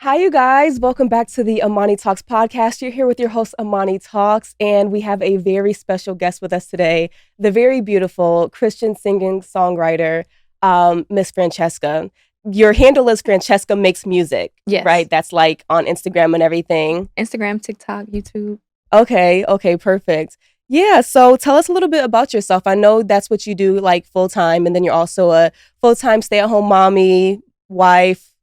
Hi, you guys. Welcome back to the Amani Talks podcast. You're here with your host, Amani Talks, and we have a very special guest with us today, the very beautiful Christian singing songwriter, Miss Franchesca. Your handle is Franchesca Makes Music, Yes. right? That's like on Instagram and everything. Instagram, TikTok, YouTube. Okay, perfect. Yeah, so tell us a little bit about yourself. I know that's what you do like full time, and then you're also a full-time stay-at-home mommy, wife,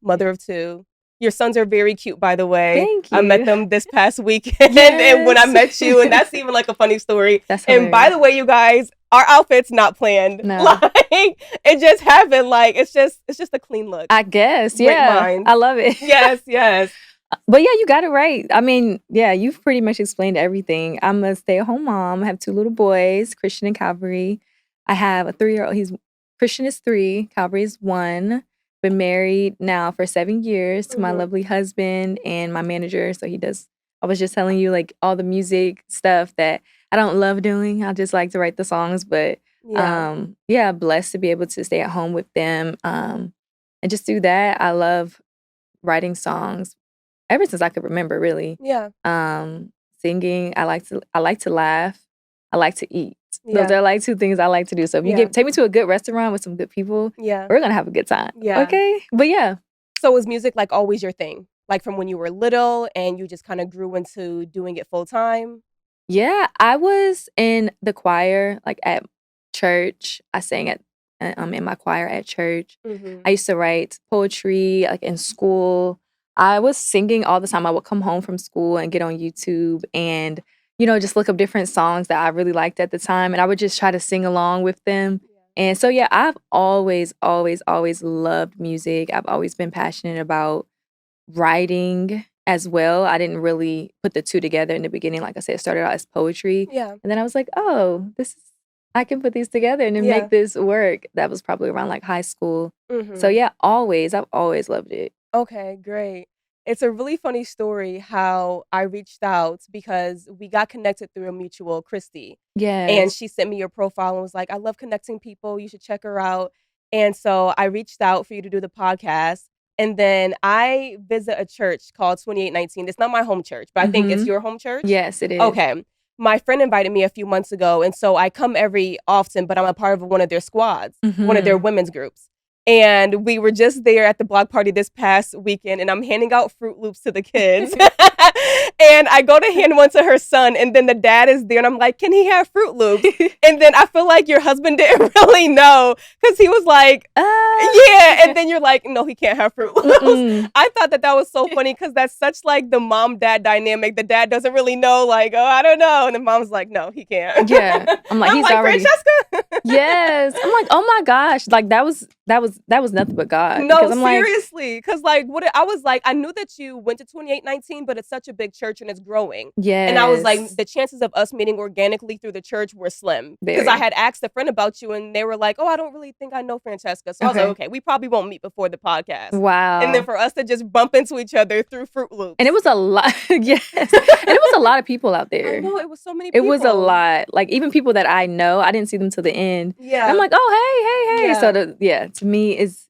mother of two. Your sons are very cute, by the way. Thank you. I met them this past weekend, and when I met you, and that's even like a funny story. That's And by the way, you guys, our outfit's not planned. No. Like it just happened. Like it's just a clean look. I guess, Great yeah. minds. I love it. Yes. But yeah, you got it right. I mean, yeah, you've pretty much explained everything. I'm a stay-at-home mom. I have two little boys, Christian and Calvary. I have a 3-year-old. Christian is 3, Calvary is 1. Been married now for 7 years to my lovely husband and my manager. So I was just telling you like all the music stuff that I don't love doing. I just like to write the songs, but blessed to be able to stay at home with them and just do that. I love writing songs ever since I could remember, really. Yeah. Singing. I like to laugh. I like to eat. Yeah. Those are like two things I like to do. So if you take me to a good restaurant with some good people, we're gonna have a good time. Yeah. Okay. But yeah. So was music like always your thing? Like from when you were little and you just kind of grew into doing it full time? Yeah, I was in the choir, like at church. I sang in my choir at church. I used to write poetry like in school. I was singing all the time. I would come home from school and get on YouTube and just look up different songs that I really liked at the time. And I would just try to sing along with them. And so, yeah, I've always loved music. I've always been passionate about writing as well. I didn't really put the two together in the beginning. Like I said, it started out as poetry. Yeah. And then I was like, oh, I can put these together and then make this work. That was probably around like high school. So yeah, I've always loved it. Okay, great. It's a really funny story how I reached out because we got connected through a mutual, Christy. Yeah. And she sent me your profile and was like, I love connecting people. You should check her out. And so I reached out for you to do the podcast. And then I visit a church called 2819. It's not my home church, but I think it's your home church. Yes, it is. Okay. My friend invited me a few months ago. And so I come every often, but I'm a part of one of their squads, one of their women's groups. And we were just there at the block party this past weekend, and I'm handing out Fruit Loops to the kids. And I go to hand one to her son, and then the dad is there, and I'm like, can he have Fruit Loops? And then I feel like your husband didn't really know, because he was like, yeah. And then you're like, no, he can't have Fruit Loops. I thought that was so funny, because that's such like the mom-dad dynamic. The dad doesn't really know, like, oh, I don't know. And the mom's like, no, he can't. Yeah. I'm like, he's already. Franchesca? Yes. I'm like, oh my gosh. Like, that was nothing but God. No, seriously. Because I was like, I knew that you went to 2819, but it's such a big church and it's growing. Yeah. And I was like, the chances of us meeting organically through the church were slim. Because I had asked a friend about you and they were like, oh, I don't really think I know Franchesca. So I was like, okay, we probably won't meet before the podcast. Wow. And then for us to just bump into each other through Fruit Loops. And it was a lot. Yes. And it was a lot of people out there. I know, it was so many people. It was a lot. Like, even people that I know, I didn't see them till the end. Yeah. And I'm like, oh, hey. Yeah. So to me,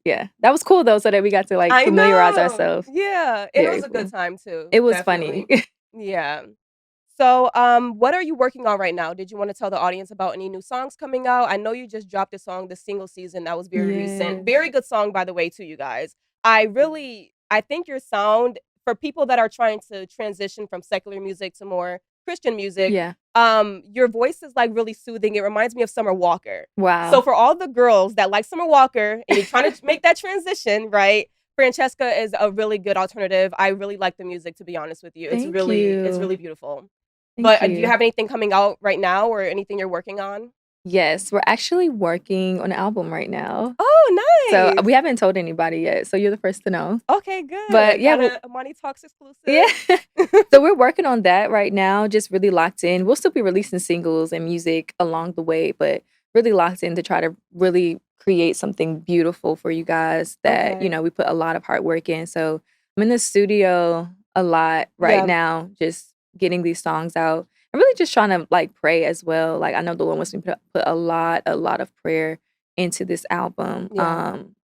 that was cool though, so that we got to like familiarize ourselves. Yeah. It was a good time too. It was funny. Yeah. So, what are you working on right now? Did you want to tell the audience about any new songs coming out? I know you just dropped a song, The Single Season. That was very recent. Very good song, by the way, too, you guys. I think your sound, for people that are trying to transition from secular music to more Christian music, your voice is like really soothing. It reminds me of Summer Walker. Wow. So for all the girls that like Summer Walker and you're trying to make that transition, right? Franchesca is a really good alternative. I really like the music, to be honest with you. It's really beautiful. But do you have anything coming out right now or anything you're working on? Yes, we're actually working on an album right now. Oh, nice. So we haven't told anybody yet. So you're the first to know. Okay, good. But yeah, Amani Talks exclusive. Yeah. So we're working on that right now, just really locked in. We'll still be releasing singles and music along the way, but really locked in to try to really create something beautiful for you guys that, we put a lot of hard work in. So I'm in the studio a lot right now, just getting these songs out. I'm really just trying to like pray as well. Like, I know the Lord wants me to put a lot of prayer into this album.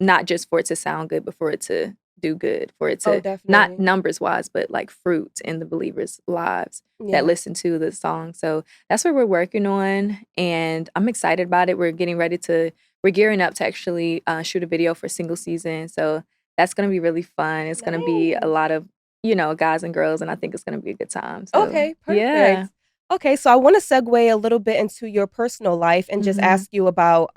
Not just for it to sound good, but for it to do good, for it Oh, to, not definitely. numbers wise, but like fruit in the believers' lives Yeah. that listen to the song. So that's what we're working on, and I'm excited about it. We're gearing up to actually shoot a video for single season. So that's going to be really fun. It's going to be a Nice. lot of, guys and girls, and I think it's going to be a good time. So Okay, yeah. perfect. Okay, so I want to segue a little bit into your personal life and just hmm ask you about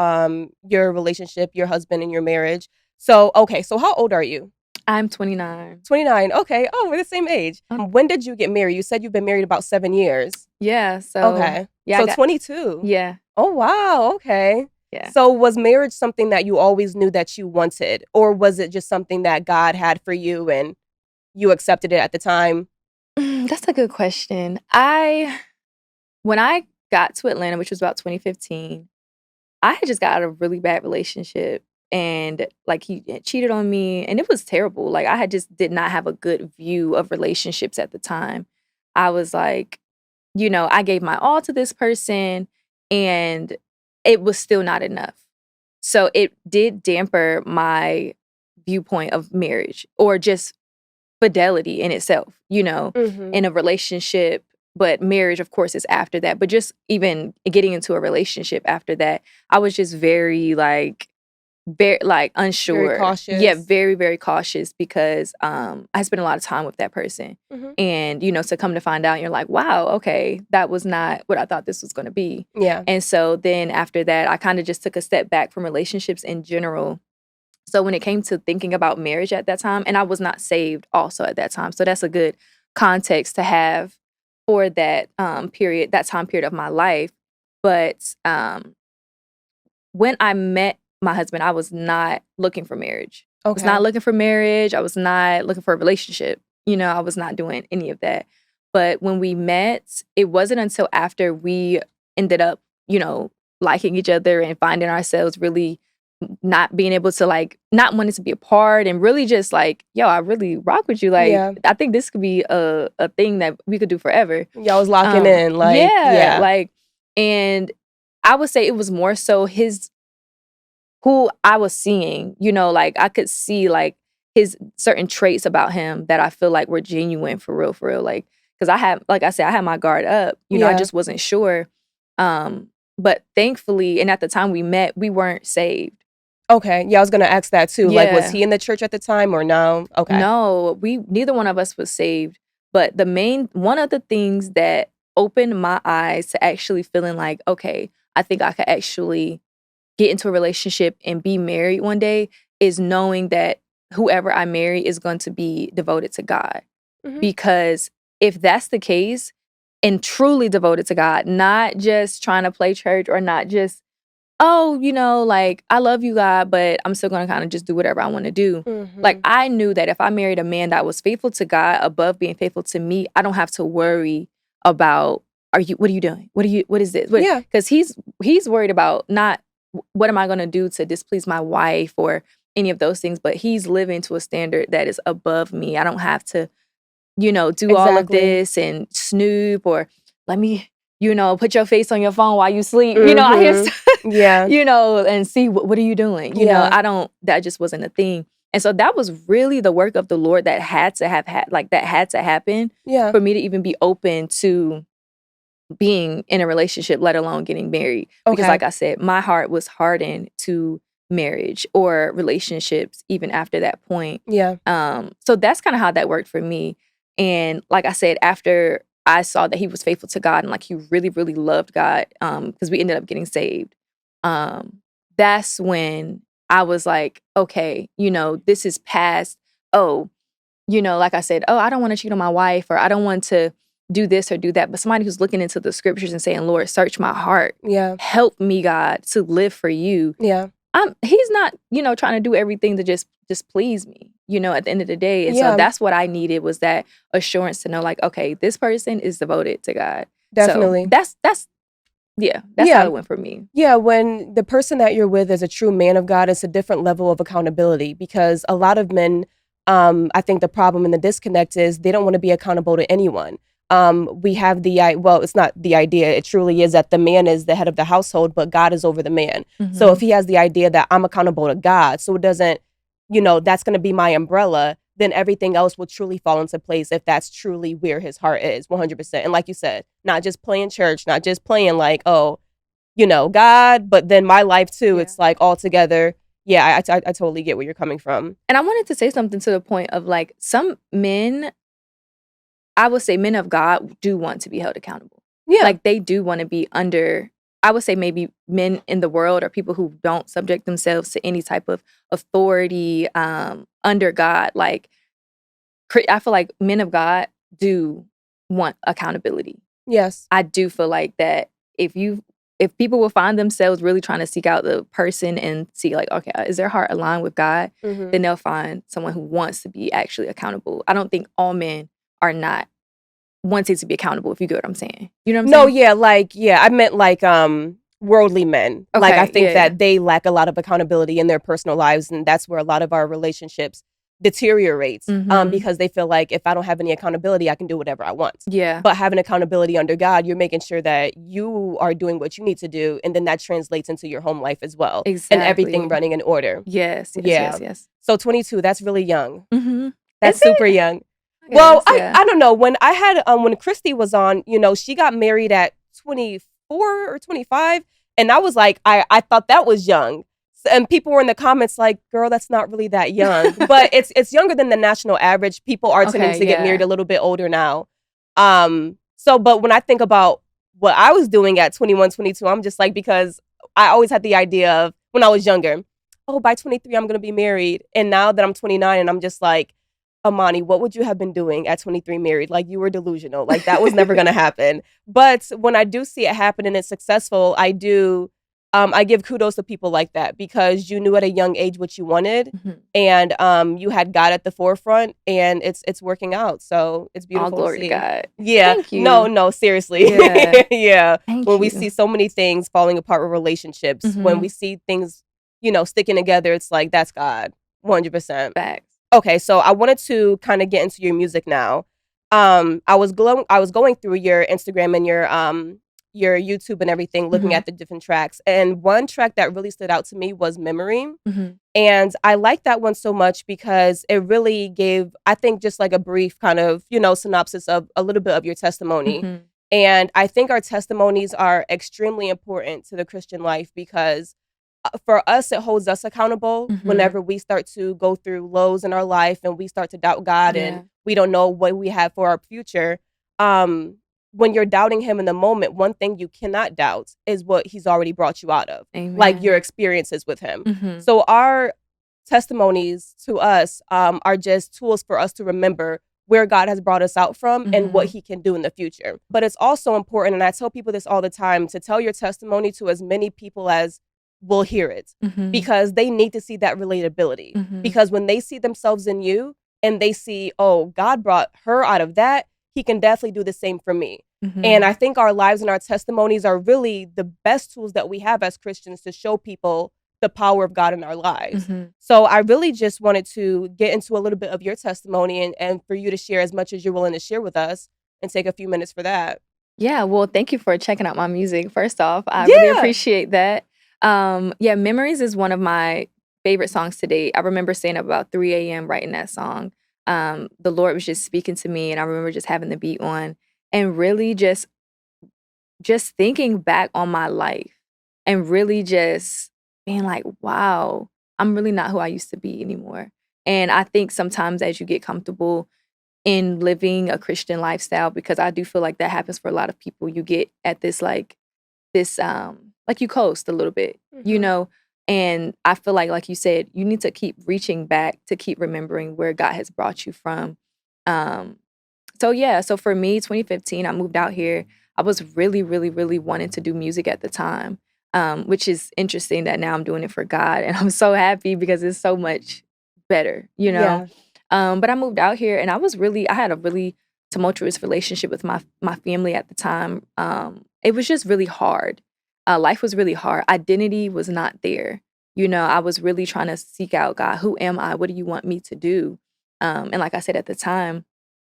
your relationship, your husband, and your marriage. So, okay, so how old are you? I'm 29. 29. Okay. Oh, we're the same age. Oh, When did you get married? You said you've been married about 7 years. yeah. So Okay. yeah, I So got 22. yeah, Oh, wow. Okay. yeah. So was marriage something that you always knew that you wanted, or was it just something that God had for you and you accepted it at the time? That's a good question. When I got to Atlanta, which was about 2015, I had just got out of a really bad relationship, and like he had cheated on me, and it was terrible. Like I had just did not have a good view of relationships at the time. I was like, I gave my all to this person, and it was still not enough. So it did damper my viewpoint of marriage or just fidelity in itself, Mm-hmm. in a relationship. But marriage, of course, is after that. But just even getting into a relationship after that, I was just very like Very unsure. Yeah, cautious. very, very cautious because I spent a lot of time with that person. Mm-hmm. And, to come to find out, you're like, wow, okay, that was not what I thought this was going to be. Yeah. And so then after that, I kind of just took a step back from relationships in general. So when it came to thinking about marriage at that time, and I was not saved also at that time. So that's a good context to have for that that time period of my life. But when I met my husband, I was not looking for marriage. I was Okay. not looking for marriage. I was not looking for a relationship. I was not doing any of that. But when we met, it wasn't until after we ended up, liking each other and finding ourselves really not being able to not wanting to be apart and really just like, yo, I really rock with you. Like, Yeah. I think this could be a thing that we could do forever. Y'all was locking in, like, Yeah, yeah. like, and I would say it was more so who I was seeing, like I could see like his certain traits about him that I feel like were genuine for real. Like, because like I said, I had my guard up, I Yeah. just wasn't sure. But thankfully, and at the time we met, we weren't saved. Okay. Yeah, I was gonna ask that too. Like, was Yeah. he in the church at the time or no? Okay. No, neither one of us was saved. But one of the things that opened my eyes to actually feeling like, okay, I think I could actually get into a relationship and be married one day is knowing that whoever I marry is going to be devoted to God. Mm-hmm. Because if that's the case and truly devoted to God, not just trying to play church or not just, oh, like I love you, God, but I'm still going to kind of just do whatever I want to do. Mm-hmm. Like I knew that if I married a man that was faithful to God above being faithful to me, I don't have to worry about what are you doing? What is this? Yeah. Because he's worried about not what am I going to do to displease my wife or any of those things, but he's living to a standard that is above me. I don't have to, do all of Exactly. this and snoop or let me, put your face on your phone while you sleep. Mm-hmm. I hear, Yeah. and see what are you doing? Yeah. That just wasn't a thing. And so that was really the work of the Lord that had to that had to happen Yeah. for me to even be open to being in a relationship, let alone getting married. Because Okay. like I said, my heart was hardened to marriage or relationships even after that point. Yeah. So that's kind of how that worked for me. And like I said, after I saw that he was faithful to God and like he really, really loved God, because we ended up getting saved. That's when I was like, okay, this is past, like I said, I don't want to cheat on my wife or I don't want to do this or do that. But somebody who's looking into the scriptures and saying, Lord, search my heart. Yeah. Help me, God, to live for you. Yeah. He's not, trying to do everything to just please me, at the end of the day. And Yeah. so that's what I needed was that assurance to know like, okay, this person is devoted to God. Definitely. So that's how it went for me. Yeah, when the person that you're with is a true man of God, it's a different level of accountability because a lot of men, I think the problem and the disconnect is they don't want to be accountable to anyone. We have it's not the idea, it truly is that the man is the head of the household, but God is over the man. So if he has the idea that I'm accountable to God, so it doesn't, that's going to be my umbrella, then everything else will truly fall into place if that's truly where his heart is, 100%. And like you said, not just playing church, not just playing like, oh, God, but then my life too. Yeah. It's like all together. Yeah, I totally get where you're coming from. And I wanted to say something to the point of like some men, I would say men of God do want to be held accountable. Yeah. Like they do want to be under, I would say maybe men in the world or people who don't subject themselves to any type of authority under God. Like I feel like men of God do want accountability. Yes. I do feel like that if people will find themselves really trying to seek out the person and see like, okay, is their heart aligned with God? Mm-hmm. Then they'll find someone who wants to be actually accountable. I don't think all men are not wanting to be accountable, if you get what I'm saying. You know what I'm saying? No, I meant like worldly men. Okay, like I think that they lack a lot of accountability in their personal lives, and that's where a lot of our relationships deteriorates because they feel like if I don't have any accountability, I can do whatever I want. Yeah. But having accountability under God, you're making sure that you are doing what you need to do, and then that translates into your home life as well. Exactly. And everything running in order. Yes. So 22, that's really young. Mm-hmm. That's super young. Well, I don't know. When I had when Christy was on, she got married at 24 or 25, and I was like, I thought that was young. And people were in the comments like, girl, that's not really that young. But it's younger than the national average. People are tending to get married a little bit older now. But when I think about what I was doing at 21, 22, I'm just like, because I always had the idea of when I was younger, oh, by 23, I'm going to be married. And now that I'm 29 and I'm just like, Amani, what would you have been doing at 23 married? Like you were delusional. Like that was never going to happen. But when I do see it happen and it's successful, I do. I give kudos to people like that because you knew at a young age what you wanted, and you had God at the forefront, and it's working out. So it's beautiful. All glory to God. Yeah. Thank you. No, seriously. Yeah. Yeah. Thank when you. we see so many things falling apart with relationships, when we see things, sticking together, it's like that's God, 100%. Facts. Okay, so I wanted to kind of get into your music now. I was going through your Instagram and your YouTube and everything, looking at the different tracks. And one track that really stood out to me was Memory. And I like that one so much because it really gave, I think, just like a brief kind of, synopsis of a little bit of your testimony. And I think our testimonies are extremely important to the Christian life because for us, it holds us accountable whenever we start to go through lows in our life and we start to doubt God and we don't know what we have for our future. When you're doubting him in the moment, one thing you cannot doubt is what he's already brought you out of. Amen. Like your experiences with him. So our testimonies to us are just tools for us to remember where God has brought us out from and what he can do in the future. But it's also important, and I tell people this all the time, to tell your testimony to as many people as will hear it because they need to see that relatability. Because when they see themselves in you and they see, oh, God brought her out of that, he can definitely do the same for me. And I think our lives and our testimonies are really the best tools that we have as Christians to show people the power of God in our lives. So I really just wanted to get into a little bit of your testimony and for you to share as much as you're willing to share with us and take a few minutes for that. Yeah, well, thank you for checking out my music. First off, I really appreciate that. Memories is one of my favorite songs to date. I remember staying up about 3 a.m. writing that song. The Lord was just speaking to me, and I remember just having the beat on and really just thinking back on my life and really just being like, wow, I'm really not who I used to be anymore. And I think sometimes as you get comfortable in living a Christian lifestyle, because I do feel like that happens for a lot of people, you get at this like you coast a little bit, and I feel like you said, you need to keep reaching back to keep remembering where God has brought you from. So for me, 2015, I moved out here. I was really, really, really wanting to do music at the time, which is interesting that now I'm doing it for God. And I'm so happy because it's so much better, But I moved out here and I had a really tumultuous relationship with my family at the time. It was just really hard. Life was really hard. Identity was not there. I was really trying to seek out God. Who am I? What do you want me to do? And like I said at the time,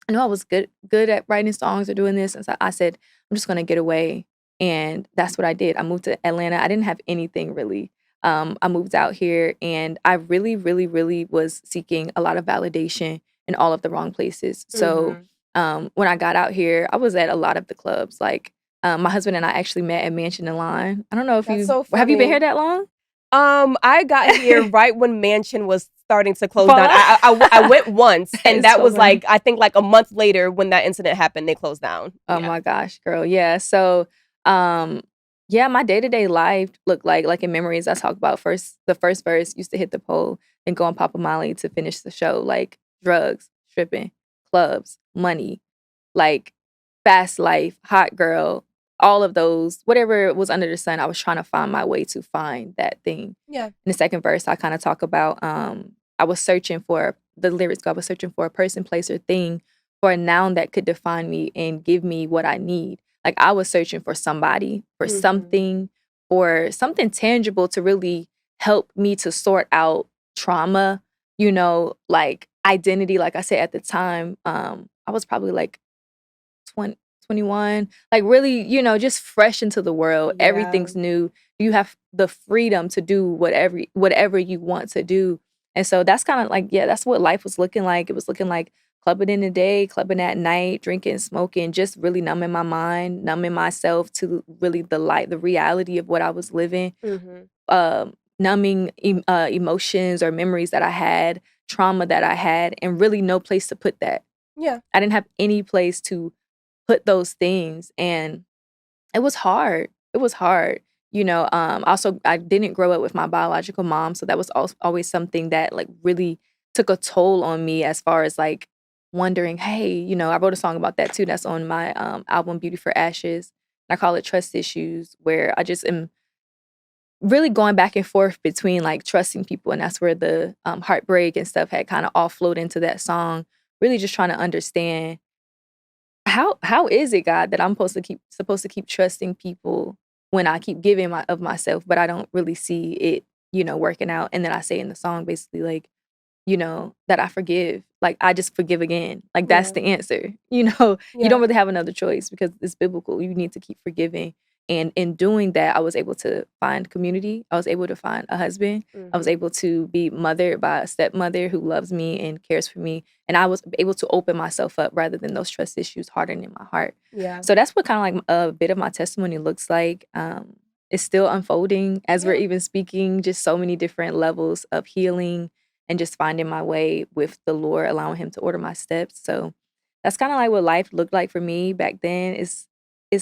I know I was good at writing songs or doing this. And so I said, I'm just going to get away. And that's what I did. I moved to Atlanta. I didn't have anything really. I moved out here, and I really, really, really was seeking a lot of validation in all of the wrong places. So when I got out here, I was at a lot of the clubs. Like my husband and I actually met at Mansion and Line. I don't know if That's so have you been funny. here that long? I got here right when Mansion was starting to close Fall down. out? I went once, and It's that so was funny. like, I think like a month later when that incident happened, they closed down. Oh Yeah. my gosh, girl. Yeah. So, yeah, my day-to-day life looked like in memories I talk about the first verse used to hit the pole and go on Papa Molly to finish the show, like drugs, stripping, clubs, money, like fast life, hot girl, all of those, whatever was under the sun, I was trying to find my way to find that thing. Yeah. In the second verse, I kind of talk about I was searching for the lyrics go, I was searching for a person, place, or thing, for a noun that could define me and give me what I need. Like I was searching for somebody, for something, for something tangible to really help me to sort out trauma, like identity. Like I said at the time, I was probably like 20, 21, like really, just fresh into the world. Yeah. Everything's new. You have the freedom to do whatever you want to do. And so that's kind of like, yeah, that's what life was looking like. It was looking like clubbing in the day, clubbing at night, drinking, smoking, just really numbing my mind, numbing myself to really the reality of what I was living, numbing emotions or memories that I had, trauma that I had, and really no place to put that. Yeah. I didn't have any place to put those things, and it was hard. It was hard. Also, I didn't grow up with my biological mom, so that was always something that like really took a toll on me as far as like wondering, hey, I wrote a song about that too. That's on my album Beauty for Ashes. I call it Trust Issues, where I just am really going back and forth between like trusting people, and that's where the heartbreak and stuff had kind of all flowed into that song. Really just trying to understand how is it, God, that I'm supposed to keep trusting people when I keep giving of myself, but I don't really see it, working out. And then I say in the song basically like, that I forgive. Like I just forgive again. Like that's the answer. You don't really have another choice because it's biblical. You need to keep forgiving. And in doing that, I was able to find community. I was able to find a husband. I was able to be mothered by a stepmother who loves me and cares for me. And I was able to open myself up rather than those trust issues hardening my heart. Yeah. So that's what kind of like a bit of my testimony looks like. It's still unfolding as we're even speaking, just so many different levels of healing and just finding my way with the Lord, allowing him to order my steps. So that's kind of like what life looked like for me back then. It's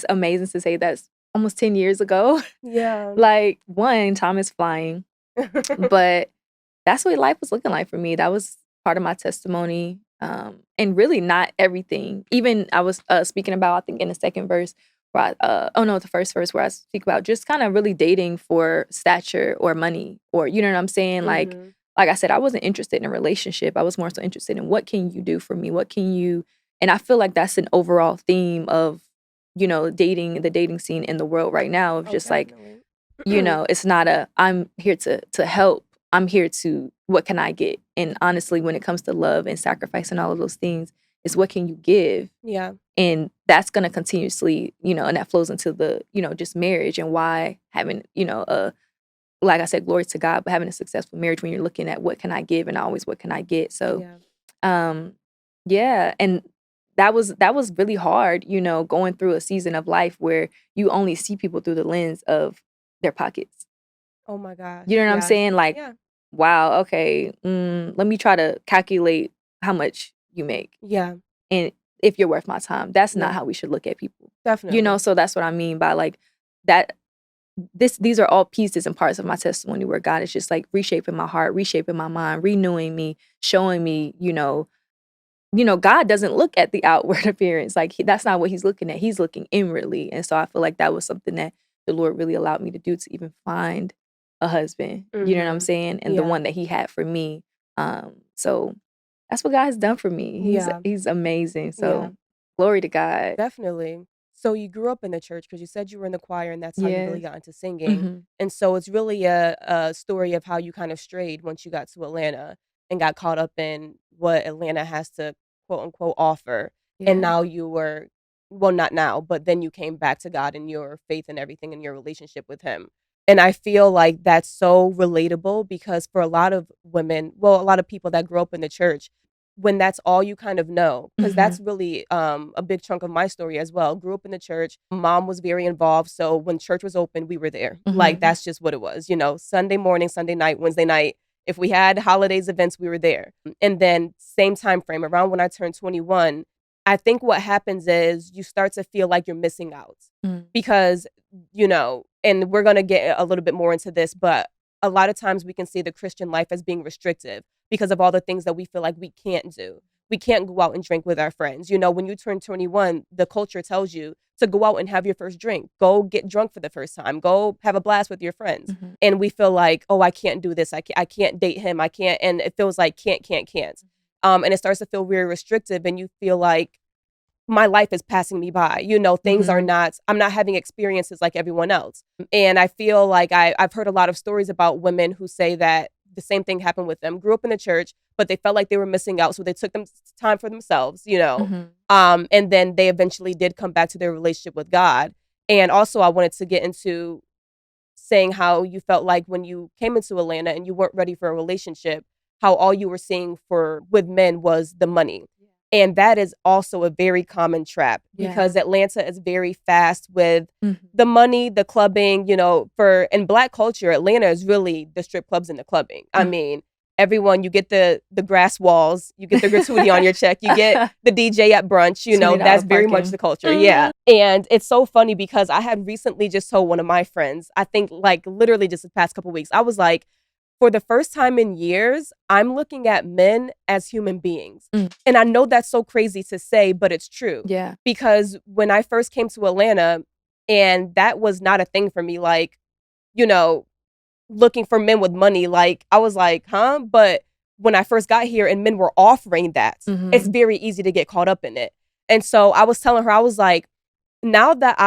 amazing to say that's almost 10 years ago. Yeah. Like, one, time is flying. But that's what life was looking like for me. That was part of my testimony. And really not everything. Even I was speaking about, I think in the second verse, the first verse where I speak about just kind of really dating for stature or money, or you know what I'm saying? Like I said, I wasn't interested in a relationship. I was more so interested in what can you do for me? And I feel like that's an overall theme of, the dating scene in the world right now of just like, it's not I'm here to help. I'm here to, what can I get? And honestly, when it comes to love and sacrifice and all of those things, is what can you give? Yeah. And that's going to continuously, and that flows into the, just marriage and why having, like I said, glory to God, but having a successful marriage when you're looking at what can I give and always what can I get. So, yeah. And that was really hard, going through a season of life where you only see people through the lens of their pockets. Oh my gosh. You know what I'm saying? Like, wow, okay, let me try to calculate how much you make. Yeah. And if you're worth my time. That's not how we should look at people. Definitely. So that's what I mean by like that. These are all pieces and parts of my testimony where God is just like reshaping my heart, reshaping my mind, renewing me, showing me, God doesn't look at the outward appearance. Like that's not what he's looking at. He's looking inwardly. And so I feel like that was something that the Lord really allowed me to do to even find a husband. You know what I'm saying? And the one that he had for me. So that's what God has done for me. He's amazing. So glory to God. Definitely. So you grew up in the church because you said you were in the choir and that's how you really got into singing. And so it's really a story of how you kind of strayed once you got to Atlanta and got caught up in what Atlanta has to quote unquote offer. And now you were, well, not now, but then you came back to God and your faith and everything and your relationship with him. And I feel like that's so relatable because for a lot of women, well, a lot of people that grow up in the church, when that's all you kind of know, because that's really a big chunk of my story as well. Grew up in the church. Mom was very involved. So when church was open, we were there. Like, that's just what it was. Sunday morning, Sunday night, Wednesday night. If we had holidays, events, we were there. And then same time frame, around when I turned 21, I think what happens is you start to feel like you're missing out because, and we're going to get a little bit more into this, but a lot of times we can see the Christian life as being restrictive because of all the things that we feel like we can't do. We can't go out and drink with our friends. When you turn 21, the culture tells you to go out and have your first drink. Go get drunk for the first time. Go have a blast with your friends. And we feel like, oh, I can't do this. I can't date him. I can't. And it feels like can't. And it starts to feel very restrictive. And you feel like my life is passing me by. Things are not, I'm not having experiences like everyone else. And I feel like I've heard a lot of stories about women who say that the same thing happened with them, grew up in the church, but they felt like they were missing out. So they took them time for themselves, and then they eventually did come back to their relationship with God. And also I wanted to get into saying how you felt like when you came into Atlanta and you weren't ready for a relationship, how all you were seeing with men was the money. And that is also a very common trap because Atlanta is very fast with the money, the clubbing, in Black culture, Atlanta is really the strip clubs and the clubbing. I mean, everyone, you get the grass walls, you get the gratuity on your check, you get the DJ at brunch, that's very much the culture. Yeah. And it's so funny because I had recently just told one of my friends, I think like literally just the past couple weeks, I was like, for the first time in years, I'm looking at men as human beings. And I know that's so crazy to say, but it's true. Yeah. Because when I first came to Atlanta, and that was not a thing for me, like, looking for men with money, like, I was like, huh? But when I first got here and men were offering that, it's very easy to get caught up in it. And so I was telling her, I was like, now that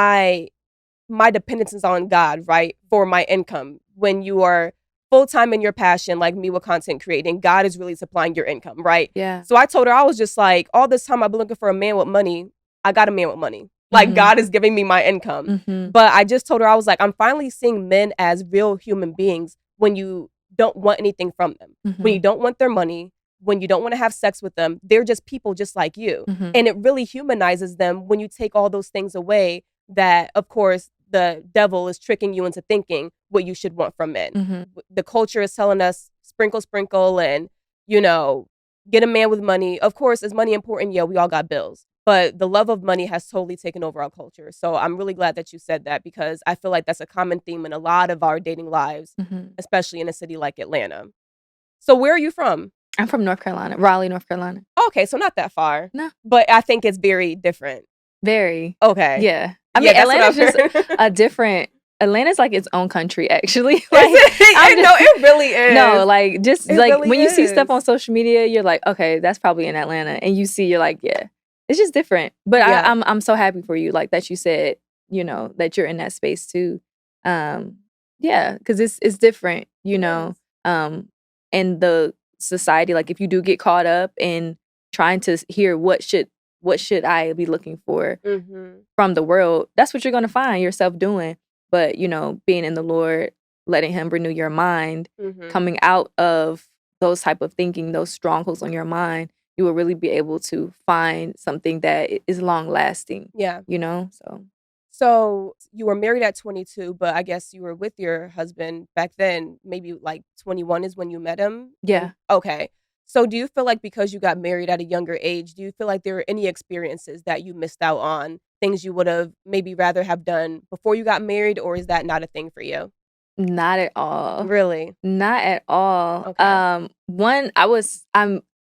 my dependence is on God, right, for my income, when you are full-time in your passion, like me with content creating, God is really supplying your income, right? Yeah. So I told her, I was just like, all this time I've been looking for a man with money. I got a man with money. Like, God is giving me my income. But I just told her, I was like, I'm finally seeing men as real human beings when you don't want anything from them, when you don't want their money, when you don't want to have sex with them. They're just people just like you. And it really humanizes them when you take all those things away that, of course, the devil is tricking you into thinking what you should want from men. The culture is telling us sprinkle, and, get a man with money. Of course, is money important? Yeah, we all got bills. But the love of money has totally taken over our culture. So I'm really glad that you said that because I feel like that's a common theme in a lot of our dating lives, especially in a city like Atlanta. So where are you from? I'm from North Carolina, Raleigh, North Carolina. Okay, so not that far. No. But I think it's very different. Very. Okay. Yeah. I mean, Atlanta's just a different... Atlanta's like its own country, actually. Like, no, it really is. No, like, just it like really when is. You see stuff on social media, you're like, okay, that's probably in Atlanta. And you see, you're like, yeah, it's just different. But yeah. I'm so happy for you, like, that you said, that you're in that space too. Yeah, because it's different, and the society, like, if you do get caught up in trying to hear what should I be looking for from the world, that's what you're going to find yourself doing. But, being in the Lord, letting him renew your mind, coming out of those type of thinking, those strongholds on your mind, you will really be able to find something that is long lasting. Yeah. So you were married at 22, but I guess you were with your husband back then, maybe like 21 is when you met him? Yeah. Okay. So do you feel like because you got married at a younger age, do you feel like there were any experiences that you missed out on, things you would have maybe rather have done before you got married, or is that not a thing for you? Not at all. Really? Not at all. Okay.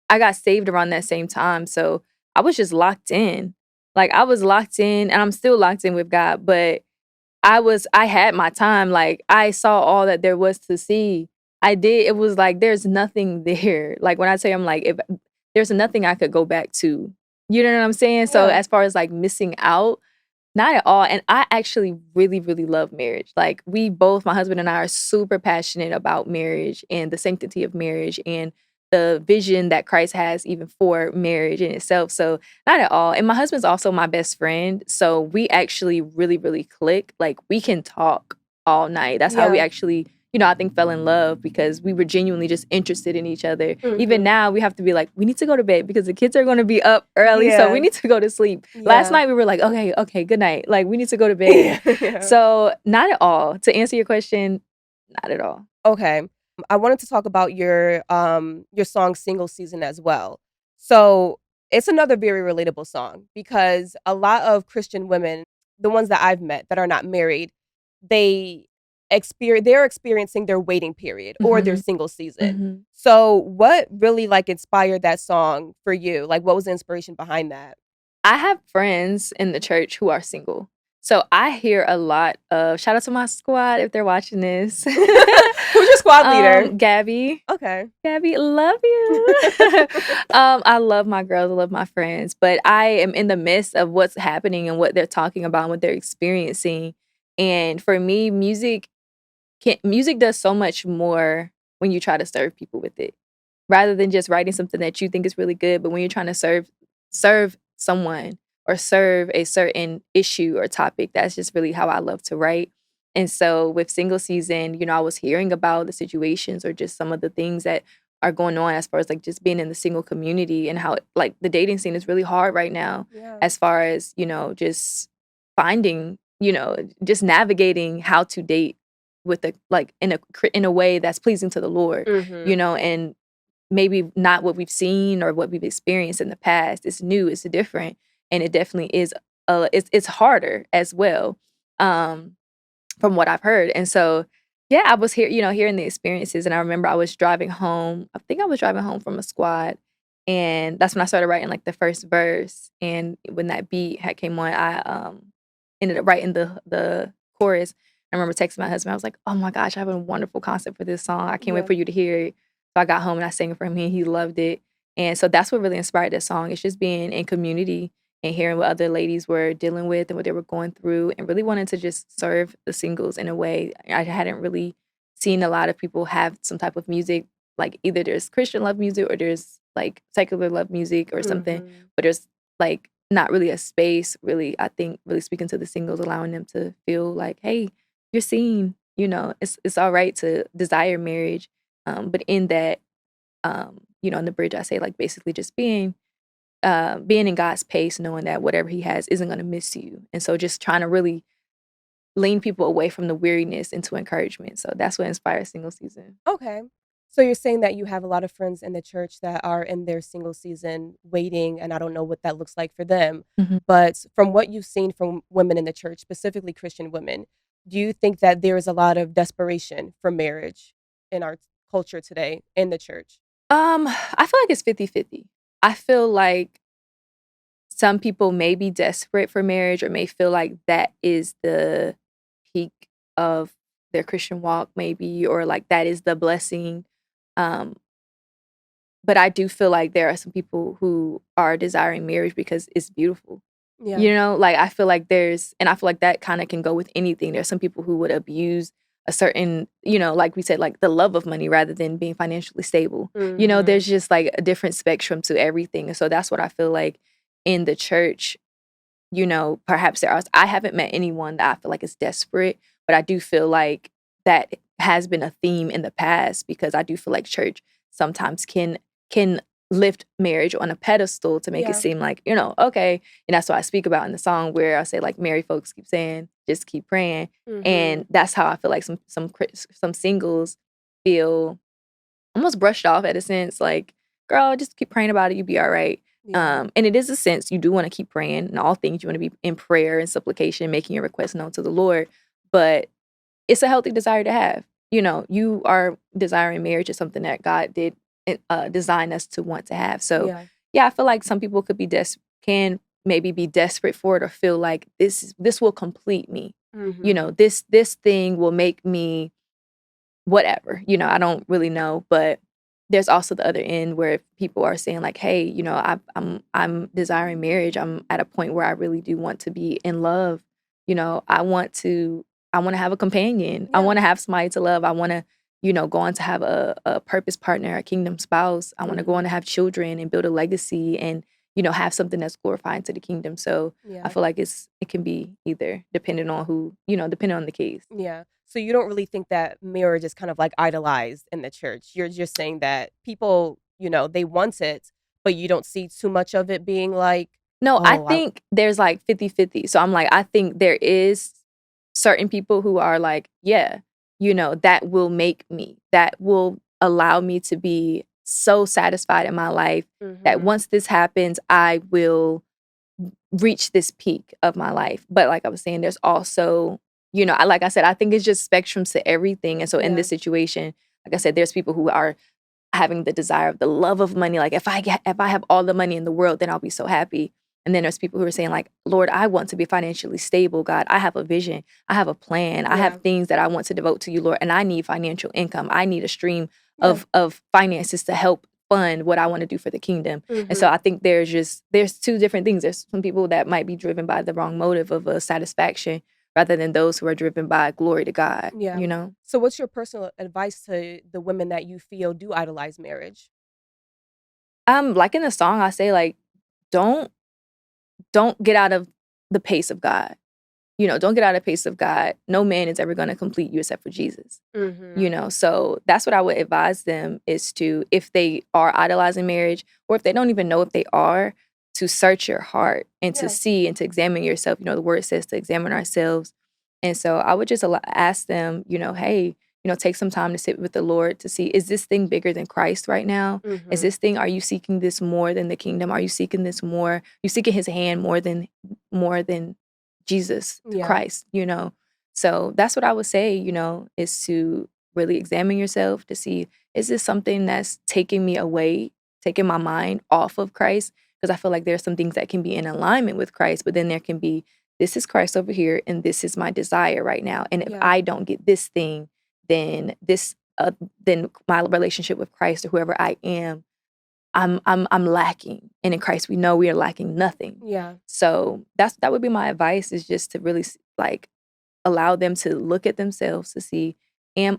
I got saved around that same time, so I was just locked in. Like, I was locked in, and I'm still locked in with God, but I had my time. Like, I saw all that there was to see. I did. It was like, there's nothing there. Like, when I say, I'm like, if there's nothing I could go back to. You know what I'm saying? Yeah. So as far as like missing out, not at all. And I actually really, really love marriage. Like, we both, my husband and I, are super passionate about marriage and the sanctity of marriage and the vision that Christ has even for marriage in itself. So not at all. And my husband's also my best friend. So we actually really, really click. Like, we can talk all night. That's how we actually, I think fell in love, because we were genuinely just interested in each other. Even now we have to be like, we need to go to bed because the kids are going to be up early. So we need to go to sleep. Last night we were like, okay, good night. Like, we need to go to bed. So not at all. To answer your question, not at all. Okay. I wanted to talk about your song Single Season as well. So it's another very relatable song, because a lot of Christian women, the ones that I've met that are not married, they're experiencing their waiting period or their single season. So what really like inspired that song for you? Like, what was the inspiration behind that? I have friends in the church who are single. So I hear a lot of, shout out to my squad if they're watching this. Who's your squad leader? Gabby. Okay. Gabby, love you. I love my girls. I love my friends. But I am in the midst of what's happening and what they're talking about and what they're experiencing. And for me, music does so much more when you try to serve people with it. Rather than just writing something that you think is really good, but when you're trying to serve someone or serve a certain issue or topic, that's just really how I love to write. And so with Single Season, I was hearing about the situations or just some of the things that are going on as far as like just being in the single community, and how like the dating scene is really hard right now, as far as, just finding, just navigating how to date with in a way that's pleasing to the Lord, and maybe not what we've seen or what we've experienced in the past. It's new, it's different, and it definitely is. It's harder as well, from what I've heard. And so, yeah, I was here, hearing the experiences, and I remember I was driving home. I think I was driving home from a squad, and that's when I started writing like the first verse. And when that beat came on, I ended up writing the chorus. I remember texting my husband. I was like, "Oh my gosh, I have a wonderful concept for this song. I can't wait for you to hear it." So I got home and I sang it for him, and he loved it. And so that's what really inspired this song. It's just being in community and hearing what other ladies were dealing with and what they were going through, and really wanting to just serve the singles in a way. I hadn't really seen a lot of people have some type of music. Like, either there's Christian love music or there's like secular love music or something, but there's like not really a space really, I think, really speaking to the singles, allowing them to feel like, hey, you're seen, it's all right to desire marriage. But in that, in the bridge, I say like basically just being in God's pace, knowing that whatever he has isn't going to miss you. And so just trying to really lean people away from the weariness into encouragement. So that's what inspires Single Season. Okay. So you're saying that you have a lot of friends in the church that are in their single season waiting, and I don't know what that looks like for them. But from what you've seen from women in the church, specifically Christian women, do you think that there is a lot of desperation for marriage in our culture today in the church? I feel like it's 50-50. I feel like some people may be desperate for marriage, or may feel like that is the peak of their Christian walk, maybe, or like that is the blessing. But I do feel like there are some people who are desiring marriage because it's beautiful. Yeah. Like I feel like and I feel like that kind of can go with anything. There's some people who would abuse a certain, like we said, like the love of money rather than being financially stable. There's just like a different spectrum to everything. And so that's what I feel like in the church, perhaps I haven't met anyone that I feel like is desperate, but I do feel like that has been a theme in the past, because I do feel like church sometimes can lift marriage on a pedestal to make it seem like, okay. And that's what I speak about in the song, where I say like married folks keep saying, just keep praying. And that's how I feel like some singles feel almost brushed off at a sense, like, girl, just keep praying about it, you'll be all right. And it is a sense you do want to keep praying. In all things, you want to be in prayer and supplication, making your requests known to the Lord. But it's a healthy desire to have. You are desiring marriage is something that God did design us to want to have. So I feel like some people can maybe be desperate for it, or feel like this will complete me. This thing will make me whatever. I don't really know, but there's also the other end where people are saying like, hey, I'm desiring marriage. I'm at a point where I really do want to be in love. I want to have a companion. I want to have somebody to love. I want to, go on to have a purpose partner, a kingdom spouse. I want to go on to have children and build a legacy, and, have something that's glorifying to the kingdom. So I feel like it can be either, depending on the case. Yeah. So you don't really think that marriage is kind of like idolized in the church. You're just saying that people, they want it, but you don't see too much of it being like, No, I oh, think there's like 50-50. So I'm like, I think there is certain people who are like, yeah, that will make me, that will allow me to be so satisfied in my life that once this happens, I will reach this peak of my life. But like I was saying, there's also, like I said, I think it's just spectrums to everything. And so in this situation, like I said, there's people who are having the desire of the love of money. Like if I have all the money in the world, then I'll be so happy. And then there's people who are saying like, Lord, I want to be financially stable. God, I have a vision. I have a plan. I have things that I want to devote to you, Lord. And I need financial income. I need a stream of finances to help fund what I want to do for the kingdom. And so I think there's two different things. There's some people that might be driven by the wrong motive of a satisfaction rather than those who are driven by glory to God. Yeah. So what's your personal advice to the women that you feel do idolize marriage? Like in the song, I say like, don't get out of the pace of God. Don't get out of the pace of God. No man is ever going to complete you except for Jesus. So that's what I would advise them is to, if they are idolizing marriage, or if they don't even know if they are, to search your heart and to see and to examine yourself. The word says to examine ourselves. And so I would just ask them, hey, take some time to sit with the Lord to see, is this thing bigger than Christ right now? Is this thing, are you seeking this more than the kingdom? Are you seeking this more? Are you seeking his hand more than Jesus Christ, So that's what I would say, is to really examine yourself to see, is this something that's taking me away, taking my mind off of Christ? Because I feel like there's some things that can be in alignment with Christ, but then there can be, this is Christ over here and this is my desire right now. And if I don't get this thing, then then my relationship with Christ or whoever I am, I'm lacking. And in Christ, we know we are lacking nothing. Yeah. So that would be my advice, is just to really like allow them to look at themselves to see,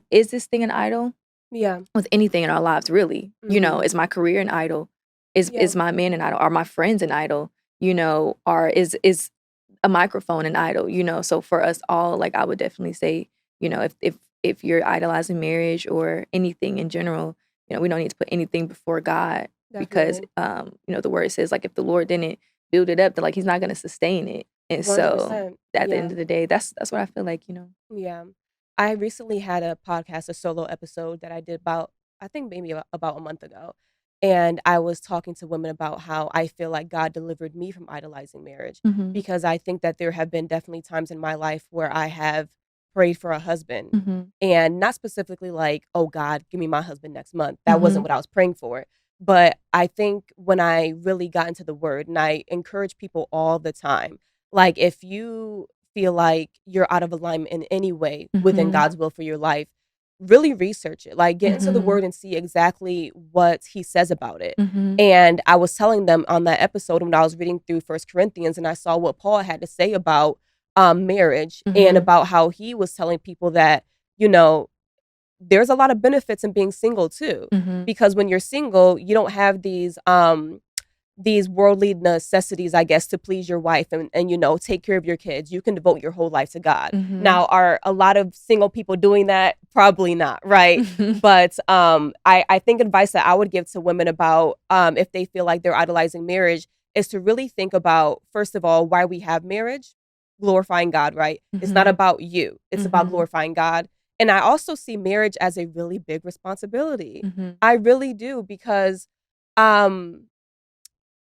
is this thing an idol? Yeah. With anything in our lives, really. Is my career an idol? Is my man an idol? Are my friends an idol? Or is a microphone an idol? So for us all, like I would definitely say, if you're idolizing marriage or anything in general, we don't need to put anything before God. Definitely. Because the word says like if the Lord didn't build it up, then like he's not going to sustain it. And 100%. So at the end of the day, that's what I feel like, Yeah. I recently had a podcast, a solo episode that I did about, I think maybe about a month ago. And I was talking to women about how I feel like God delivered me from idolizing marriage, because I think that there have been definitely times in my life where I have prayed for a husband, and not specifically like, oh God, give me my husband next month. That wasn't what I was praying for. But I think when I really got into the word, and I encourage people all the time, like if you feel like you're out of alignment in any way within God's will for your life, really research it. Like get into the word and see exactly what he says about it. And I was telling them on that episode when I was reading through 1 Corinthians, and I saw what Paul had to say about marriage, and about how he was telling people that, there's a lot of benefits in being single too, because when you're single, you don't have these worldly necessities, I guess, to please your wife and take care of your kids. You can devote your whole life to God. Now, are a lot of single people doing that? Probably not, right? But I think advice that I would give to women about if they feel like they're idolizing marriage is to really think about, first of all, why we have marriage, glorifying God, right? It's not about you. It's about glorifying God. And I also see marriage as a really big responsibility. I really do, because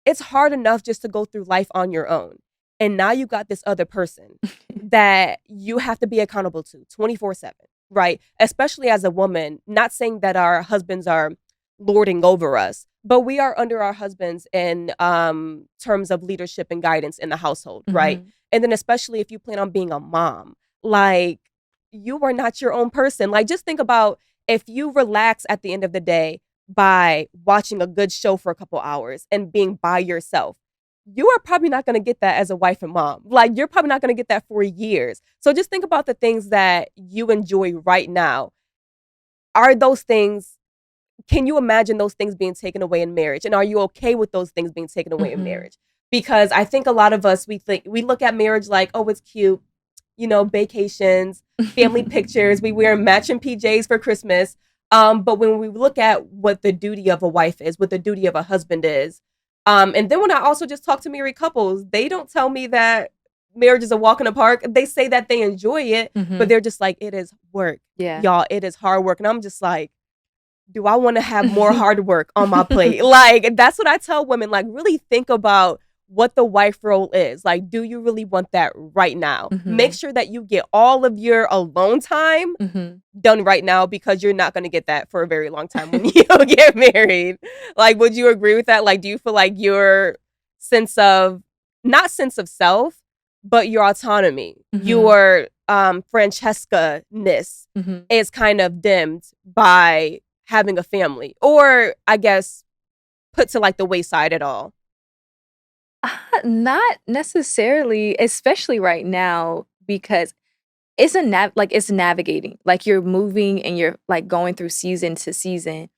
it's hard enough just to go through life on your own. And now you got this other person that you have to be accountable to 24/7, right? Especially as a woman, not saying that our husbands are lording over us, but we are under our husbands in terms of leadership and guidance in the household, right? And then especially if you plan on being a mom, like you are not your own person. Like just think about if you relax at the end of the day by watching a good show for a couple hours and being by yourself, you are probably not going to get that as a wife and mom. Like you're probably not going to get that for years. So just think about the things that you enjoy right now. Are those things, can you imagine those things being taken away in marriage? And are you okay with those things being taken away in marriage? Because I think a lot of us, we look at marriage like, oh, it's cute. vacations, family pictures. We wear matching PJs for Christmas. But when we look at what the duty of a wife is, what the duty of a husband is, and then when I also just talk to married couples, they don't tell me that marriage is a walk in the park. They say that they enjoy it, but they're just like, it is work. Yeah. Y'all, it is hard work. And I'm just like, do I want to have more hard work on my plate? Like, that's what I tell women. Like, really think about what the wife role is. Like, do you really want that right now? Make sure that you get all of your alone time done right now, because you're not going to get that for a very long time when you get married. Like, would you agree with that? Like, do you feel like your not sense of self, but your autonomy, your Franchesca-ness is kind of dimmed by having a family, or I guess put to like the wayside at all? Not necessarily, especially right now, because it's it's navigating. Like, you're moving and you're like going through season to season,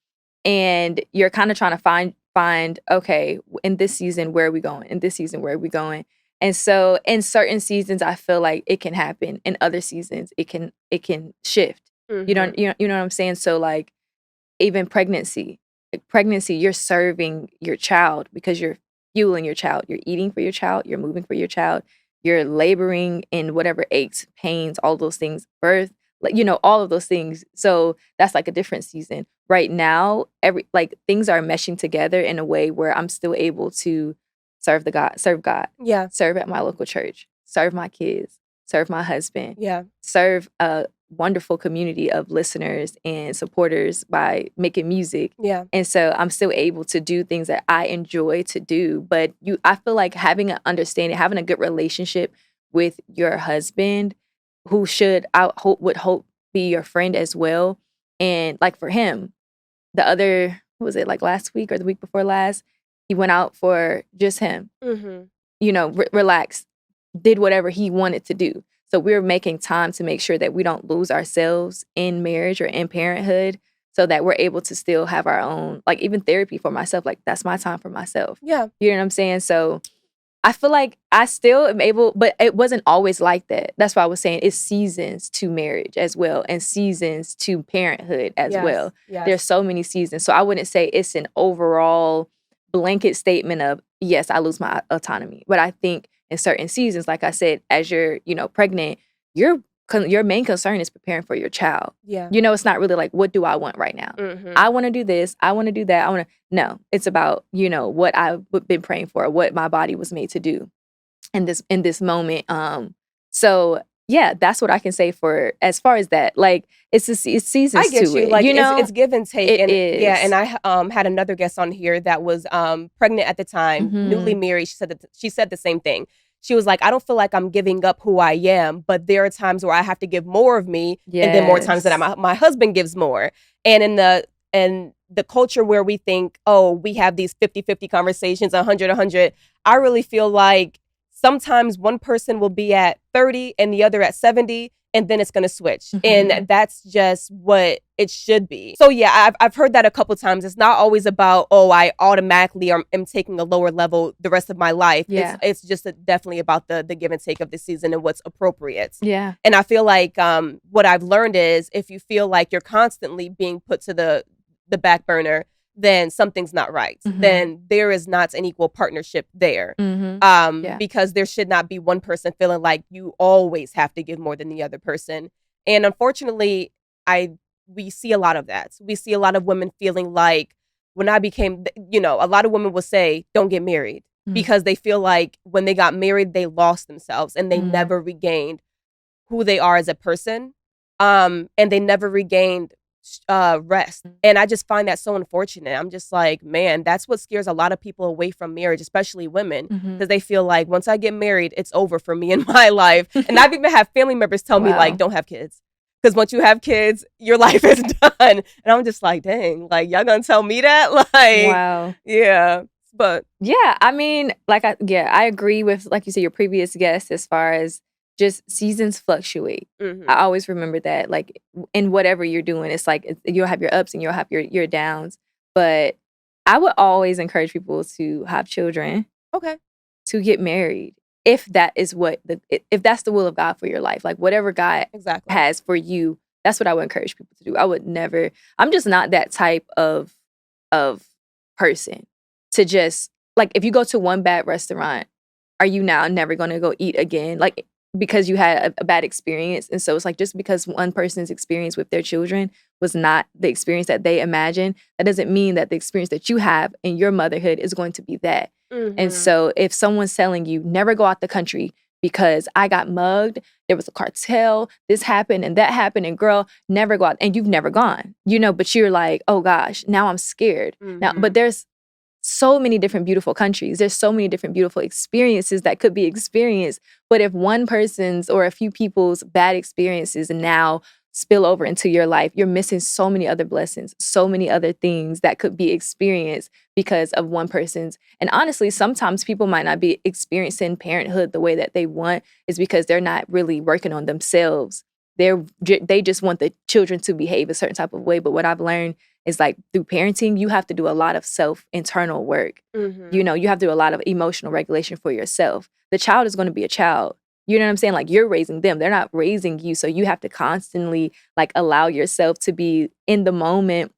and you're kind of trying to find okay, in this season where are we going? In this season where are we going? And so in certain seasons I feel like it can happen. In other seasons it can shift. You know what I'm saying? So like, even pregnancy, you're serving your child because you're fueling your child. You're eating for your child. You're moving for your child. You're laboring in whatever aches, pains, all those things, birth, all of those things. So that's like a different season. Right now, things are meshing together in a way where I'm still able to serve God. Yeah. Serve at my local church. Serve my kids. Serve my husband. Yeah. Serve a wonderful community of listeners and supporters by making music. Yeah. And so I'm still able to do things that I enjoy to do. But I feel like having an understanding, having a good relationship with your husband, who would hope be your friend as well. And like for him, what was it, like last week or the week before last, he went out for just him, relaxed, did whatever he wanted to do. So we're making time to make sure that we don't lose ourselves in marriage or in parenthood, so that we're able to still have our own, like even therapy for myself. Like, that's my time for myself. Yeah. You know what I'm saying? So I feel like I still am able, but it wasn't always like that. That's why I was saying it's seasons to marriage as well, and seasons to parenthood as well. Yes. There's so many seasons. So I wouldn't say it's an overall blanket statement of, yes, I lose my autonomy. But I think in certain seasons, like I said, as you're, pregnant, your main concern is preparing for your child. Yeah. It's not really like, what do I want right now? I want to do this. I want to do that. No, it's about, what I've been praying for, what my body was made to do in this moment. So yeah, that's what I can say for as far as that. Like, it's seasons. I get to you. it. Like, it's give and take. It and is. Yeah, and I had another guest on here that was pregnant at the time, newly married. She said the same thing. She was like, I don't feel like I'm giving up who I am, but there are times where I have to give more of me, and then more times that my husband gives more. And in the culture where we think, oh, we have these 50-50 conversations, 100-100, I really feel like sometimes one person will be at 30 and the other at 70, and then it's going to switch. And that's just what it should be. So yeah, I've heard that a couple times. It's not always about, oh, I automatically am taking a lower level the rest of my life. Yeah. It's just definitely about the give and take of the season and what's appropriate. Yeah. And I feel like what I've learned is, if you feel like you're constantly being put to the back burner, then something's not right. Then there is not an equal partnership there. Because there should not be one person feeling like you always have to give more than the other person. And unfortunately, we see a lot of that. We see a lot of women feeling like, when I became, a lot of women will say, don't get married, because they feel like when they got married, they lost themselves and they never regained who they are as a person. And they never regained rest. And I just find that so unfortunate. I'm just like, man, that's what scares a lot of people away from marriage, especially women, because they feel like, once I get married, it's over for me in my life. And I've even had family members tell me, like, don't have kids, because once you have kids, your life is done. And I'm just like, dang, like, y'all gonna tell me that? Like, wow. Yeah. But yeah, I mean, I agree with, like you said, your previous guest, as far as just seasons fluctuate. I always remember that, like, in whatever you're doing, it's like you'll have your ups and you'll have your downs. But I would always encourage people to have children. Okay. To get married. if that is if that's the will of God for your life, like whatever God has for you, that's what I would encourage people to do. I would never, I'm just not that type of person to just, like, if you go to one bad restaurant, are you now never going to go eat again? Like, because you had a bad experience. And so it's like, just because one person's experience with their children was not the experience that they imagined, that doesn't mean that the experience that you have in your motherhood is going to be that. And so if someone's telling you, never go out the country because I got mugged, there was a cartel, this happened and that happened, and girl, never go out, and you've never gone, but you're like, oh gosh, now I'm scared. Now, but there's so many different beautiful countries. There's so many different beautiful experiences that could be experienced. But if one person's or a few people's bad experiences now spill over into your life, you're missing so many other blessings, so many other things that could be experienced because of one person's. And honestly, sometimes people might not be experiencing parenthood the way that they want, is because they're not really working on themselves. They just want the children to behave a certain type of way. But what I've learned is, like, through parenting, you have to do a lot of internal work. You have to do a lot of emotional regulation for yourself. The child is going to be a child. You know what I'm saying? Like, you're raising them. They're not raising you. So you have to constantly, like, allow yourself to be in the moment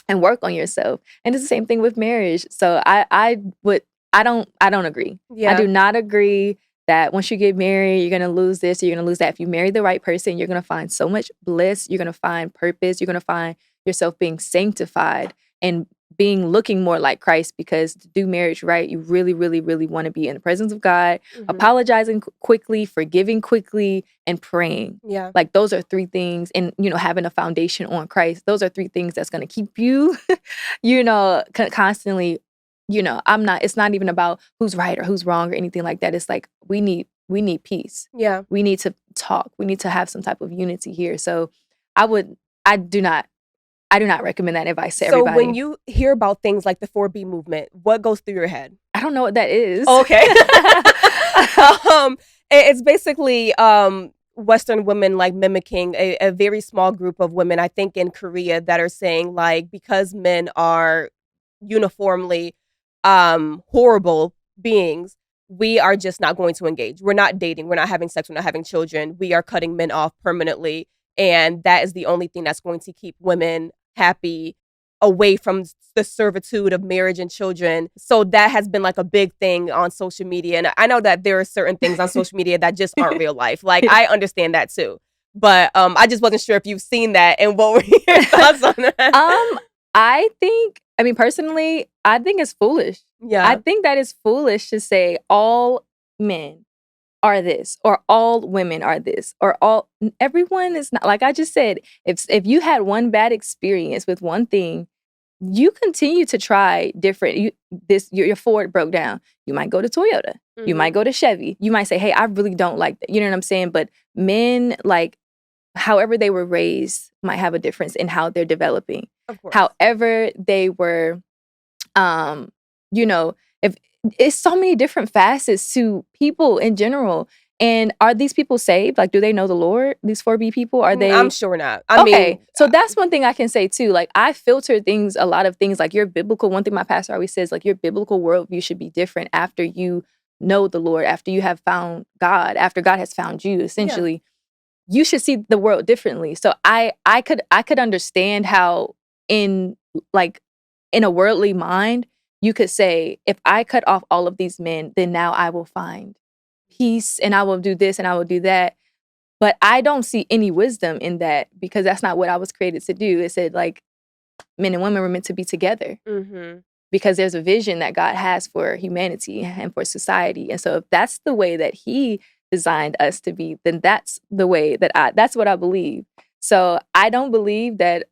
and work on yourself. And it's the same thing with marriage. So I don't agree. Yeah. I do not agree that once you get married, you're going to lose this, or you're going to lose that. If you marry the right person, you're going to find so much bliss. You're going to find purpose. You're going to find yourself being sanctified and looking more like Christ, because to do marriage right, you really, really, really want to be in the presence of God, apologizing quickly, forgiving quickly, and praying. Yeah. Like, those are three things. And, having a foundation on Christ, those are three things that's going to keep you, constantly, it's not even about who's right or who's wrong or anything like that. It's like, we need peace. Yeah. We need to talk. We need to have some type of unity here. So I do not recommend that advice to everybody. So when you hear about things like the 4B movement, what goes through your head? I don't know what that is. Okay. It's basically Western women, like, mimicking a very small group of women, I think in Korea, that are saying, like, because men are uniformly horrible beings, we are just not going to engage. We're not dating. We're not having sex. We're not having children. We are cutting men off permanently. And that is the only thing that's going to keep women happy, away from the servitude of marriage and children. So that has been, like, a big thing on social media. And I know that there are certain things on social media that just aren't real life. Like, I understand that too. But I just wasn't sure if you've seen that, and what were your thoughts on that? Personally, I think it's foolish. Yeah. I think that is foolish to say all men are this, or all women are this, or everyone is not. Like I just said, if you had one bad experience with one thing, you continue to try different. Your Ford broke down, you might go to Toyota, you might go to Chevy, you might say, hey, I really don't like that. You know what I'm saying? But men, like, however they were raised might have a difference in how they're developing. Of course. However they were, if it's so many different facets to people in general. And are these people saved? Like, do they know the Lord? These 4B people, are they? I'm sure not. So that's one thing I can say too. Like, I filter a lot of things. Like, your biblical, one thing my pastor always says, like, your biblical worldview should be different after you know the Lord, after you have found God, after God has found you, essentially. Yeah. You should see the world differently. So I could understand how in a worldly mind, you could say, if I cut off all of these men, then now I will find peace, and I will do this and I will do that. But I don't see any wisdom in that, because that's not what I was created to do. It said, like, men and women were meant to be together, because there's a vision that God has for humanity and for society. And so if that's the way that he designed us to be, then that's the way that's what I believe. So I don't believe that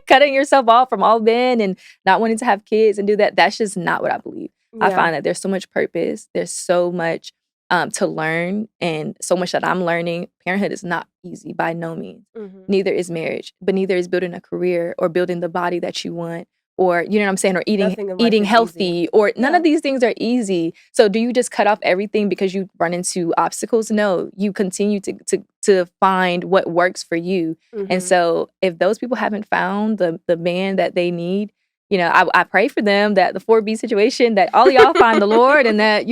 cutting yourself off from all men and not wanting to have kids and do that, that's just not what I believe. Yeah. I find that there's so much purpose. There's so much to learn, and so much that I'm learning. Parenthood is not easy by no means. Neither is marriage, but neither is building a career or building the body that you want, or, you know what I'm saying, or eating healthy, easy. Or none of these things are easy. So do you just cut off everything because you run into obstacles? No, you continue to find what works for you. And so if those people haven't found the man that they need, I pray for them, that the 4B situation, that all y'all find the Lord, and that,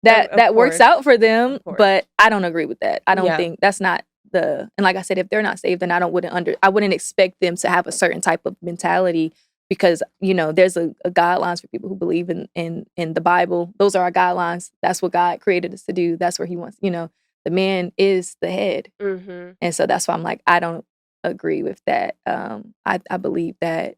that works out for them. Of course. But I don't agree with that. I don't Yeah. think that's not and like I said, if they're not saved, then I wouldn't expect them to have a certain type of mentality, because there's a guidelines for people who believe in the Bible. Those are our guidelines. That's what God created us to do. That's where He wants. The man is the head, and so that's why I'm like, I don't agree with that. I believe that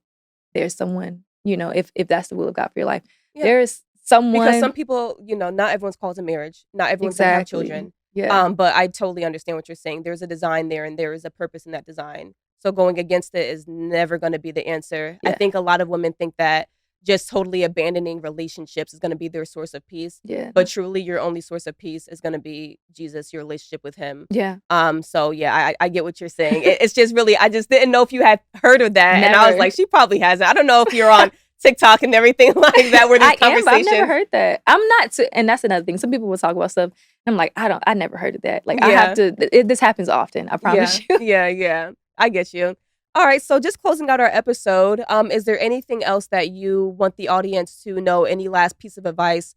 there's someone, if that's the will of God for your life, there's someone. Because some people, not everyone's called to marriage. Not everyone's going to have children. Yeah. But I totally understand what you're saying. There's a design there, and there is a purpose in that design. So going against it is never going to be the answer. Yeah. I think a lot of women think that just totally abandoning relationships is going to be their source of peace. Yeah. But truly, your only source of peace is going to be Jesus, your relationship with Him. Yeah. So yeah, I get what you're saying. It's just really, I just didn't know if you had heard of that, Never. and I was like, she probably hasn't. I don't know if you're on TikTok and everything like that, where these conversations. I've never heard that. I'm not, and that's another thing. Some people will talk about stuff. I'm like, I never heard of that. Like, I have to. This happens often. I promise you. Yeah. I get you. All right. So, just closing out our episode. Is there anything else that you want the audience to know? Any last piece of advice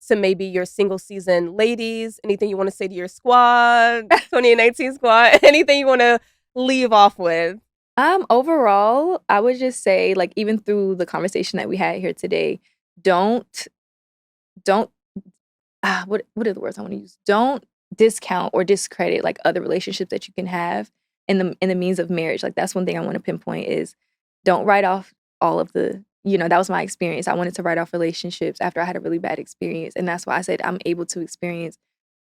to maybe your single season ladies? Anything you want to say to your squad, 2019 squad? Anything you want to leave off with? Overall, I would just say, like, even through the conversation that we had here today, don't what are the words I want to use? Don't discount or discredit like other relationships that you can have in the means of marriage. Like, that's one thing I want to pinpoint is don't write off all of the, that was my experience. I wanted to write off relationships after I had a really bad experience. And that's why I said I'm able to experience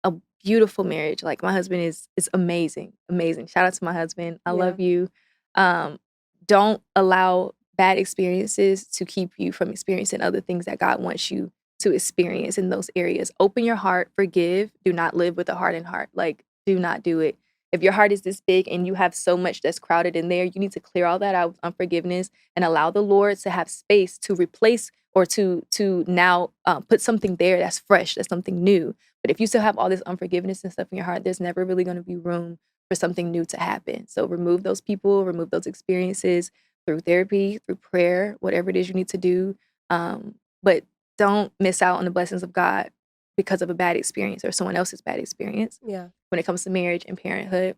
a beautiful marriage. Like, my husband is amazing. Amazing. Shout out to my husband. I love you. Don't allow bad experiences to keep you from experiencing other things that God wants you to experience in those areas. Open your heart, forgive. Do not live with a hardened heart. Like, do not do it. If your heart is this big and you have so much that's crowded in there, you need to clear all that out with unforgiveness and allow the Lord to have space to replace or to now put something there that's fresh, that's something new. But if you still have all this unforgiveness and stuff in your heart, there's never really going to be room for something new to happen. So remove those people, remove those experiences through therapy, through prayer, whatever it is you need to do. But don't miss out on the blessings of God because of a bad experience or someone else's bad experience. Yeah. When it comes to marriage and parenthood,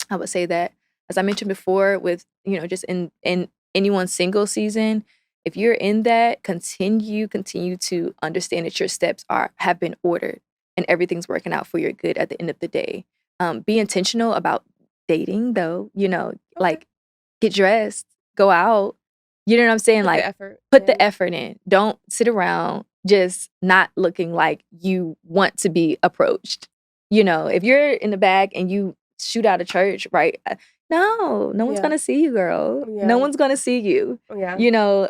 I would say that, as I mentioned before, with just in anyone's single season, if you're in that, continue to understand that your steps have been ordered and everything's working out for your good at the end of the day. Be intentional about dating, though. Like, get dressed, go out. You know what I'm saying? Put the effort in. Don't sit around just not looking like you want to be approached. If you're in the back and you shoot out of church, right? No one's gonna see you, girl. Yeah. No one's gonna see you. Yeah.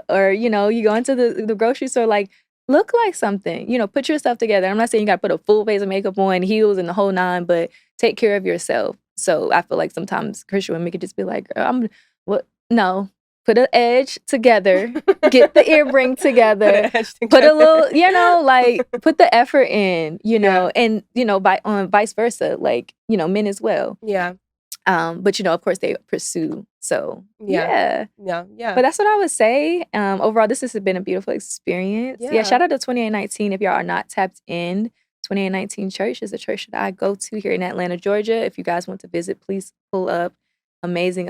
Or you go into the grocery store, like, look like something. Put your stuff together. I'm not saying you got to put a full face of makeup on, heels, and the whole nine, but take care of yourself. So I feel like sometimes Christian women could just be like, girl, no. Put an edge together, get the ear ring together, put a little, like, put the effort in, and, vice versa, like, men as well. Yeah. But, of course they pursue. So, yeah. But that's what I would say. Overall, this has been a beautiful experience. Yeah. Shout out to 2819. If y'all are not tapped in, 2819 Church is a church that I go to here in Atlanta, Georgia. If you guys want to visit, please pull up. Amazing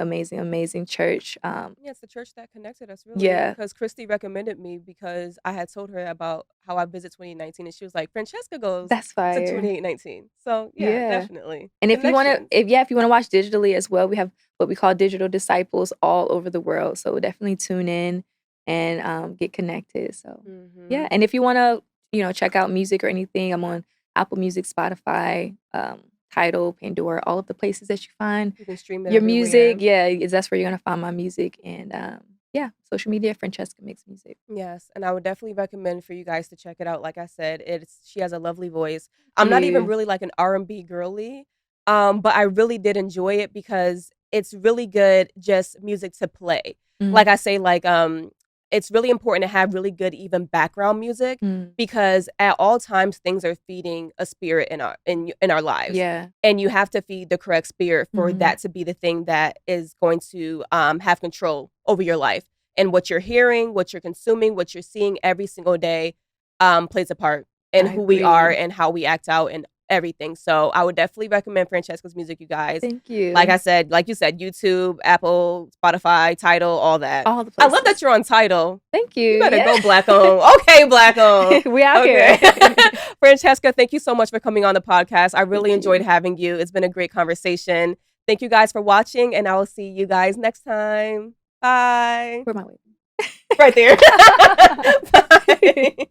church. It's the church that connected us, really. Yeah. Because Christy recommended me because I had told her about how I visit 2019, and she was like, Franchesca goes to 2819. So yeah, definitely. And if you want to watch digitally as well, we have what we call digital disciples all over the world. So definitely tune in and get connected. So yeah. And if you want to, check out music or anything, I'm on Apple Music, Spotify, Tidal, Pandora, all of the places that you find your music. Yeah, that's where you're going to find my music. And social media, Franchesca Makes Music. Yes, and I would definitely recommend for you guys to check it out. Like I said, she has a lovely voice. I'm not even really like an R&B girly, but I really did enjoy it because it's really good just music to play. Like I say, like it's really important to have really good even background music because at all times things are feeding a spirit in our lives. Yeah. And you have to feed the correct spirit for that to be the thing that is going to have control over your life. And what you're hearing, what you're consuming, what you're seeing every single day plays a part and I who we are agree. and how we act out and everything. So I would definitely recommend Franchesca's music, you guys. Thank you. Like I said, like you said, YouTube, Apple, Spotify, Tidal, all that. All the I love that places. you're on Tidal. Thank you. You better go Black owned. Okay, Black owned. We out here. Francesca, thank you so much for coming on the podcast. I really Thank enjoyed you. having you. It's been a great conversation. Thank you guys for watching, and I will see you guys next time. Bye. Where am I waiting? Right there. Bye.